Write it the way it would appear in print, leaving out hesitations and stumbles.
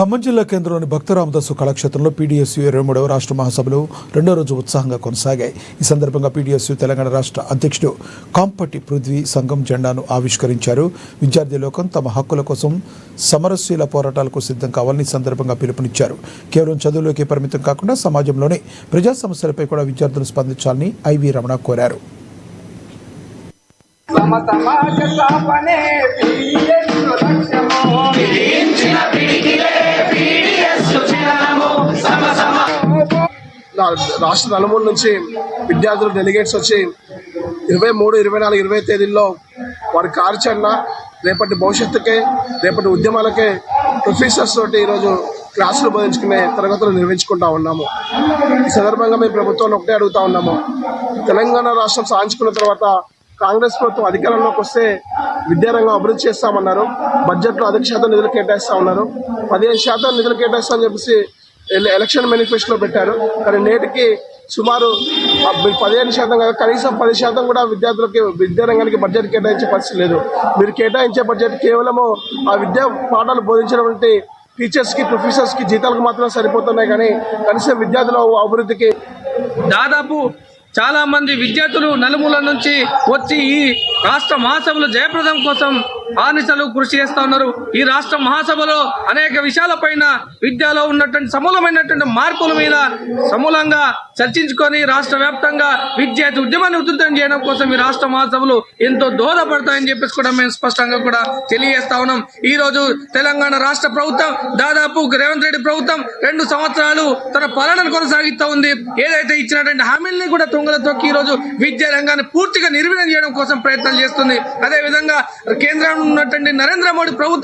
ఖమ్మం జిల్లా కేంద్రంలోని భక్త రామదాసు కళాక్షేత్రంలో పీడీఎస్యూ 23వ రాష్ట్ర మహాసభలు రెండో రోజు ఉత్సాహంగా కొనసాగాయి. ఈ సందర్భంగా పీడీఎస్యూ తెలంగాణ రాష్ట్ర అధ్యక్షుడు కాంపటి పృథ్వీ సంఘం జెండాను ఆవిష్కరించారు. విద్యార్థి లోకం తమ హక్కుల కోసం సమరశీల పోరాటాలకు సిద్ధం కావాలని సందర్భంగా పిలుపునిచ్చారు. కేవలం చదువులోకే పరిమితం కాకుండా సమాజంలోని ప్రజా సమస్యలపై కూడా విద్యార్థులు స్పందించాలని ఐవి రమణ కోరారు. రాష్ట్ర నలుమూల నుంచి విద్యార్థులు డెలిగేట్స్ వచ్చి 23, 24, 20 తేదీల్లో వారి కార్యాచరణ రేపటి భవిష్యత్తుకే రేపటి ఉద్యమాలకే ప్రొఫెసర్స్ తోటి ఈరోజు క్లాసులు బోధించుకునే తరగతులు నిర్వహించుకుంటా ఉన్నాము. ఈ సందర్భంగా మేము ప్రభుత్వాన్ని ఒకటే అడుగుతా ఉన్నాము. తెలంగాణ రాష్ట్రం సాధించుకున్న తర్వాత కాంగ్రెస్ ప్రభుత్వం అధికారంలోకి వస్తే విద్యారంగం అభివృద్ధి చేస్తామన్నారు. బడ్జెట్లో అధిక శాతం నిధులు కేటాయిస్తా ఉన్నారు. 15% నిధులు కేటాయిస్తామని చెప్పేసి ఎలక్షన్ మేనిఫెస్టోలో పెట్టారు. కానీ నేటికి సుమారు 15% కాదు, కనీసం 10% కూడా విద్యార్థులకి విద్యారంగానికి బడ్జెట్ కేటాయించే పరిస్థితి లేదు. మీరు కేటాయించే బడ్జెట్ కేవలము ఆ విద్యా పాఠాలు బోధించినటువంటి టీచర్స్కి ప్రొఫెసర్స్కి జీతాలకు మాత్రమే సరిపోతున్నాయి. కానీ కనీసం విద్యార్థుల అభివృద్ధికి దాదాపు చాలా మంది విద్యార్థులు నలుమూల నుంచి వచ్చి ఈ రాష్ట్ర మహాసభలు జయప్రదం కోసం ఆనిసలు కృషి చేస్తా ఉన్నారు. ఈ రాష్ట్ర మహాసభలో అనేక విషయాలపైన విద్యలో ఉన్నటువంటి సమూలమైనటువంటి మార్పుల మీద సమూలంగా చర్చించుకొని రాష్ట్ర వ్యాప్తంగా విద్యార్థి ఉద్యమాన్ని ఉధృతం చేయడం కోసం ఈ రాష్ట్ర మహాసభలు ఎంతో దోహదపడతాయని చెప్పేసి కూడా మేము స్పష్టంగా కూడా తెలియజేస్తా ఉన్నాం. ఈ రోజు తెలంగాణ రాష్ట్ర ప్రభుత్వం దాదాపు రేవంత్ రెడ్డి ప్రభుత్వం 2 సంవత్సరాలు తన పాలనను కొనసాగిస్తూ ఉంది. ఏదైతే ఇచ్చినటువంటి హామీల్ని కూడా తుంగలతో ఈ రోజు విద్యా రంగాన్ని పూర్తిగా నిర్వీర్యం చేయడం కోసం ప్రయత్నాలు చేస్తుంది. అదేవిధంగా కేంద్రంలో ఉన్నటువంటి నరేంద్ర మోడీ ప్రభుత్వం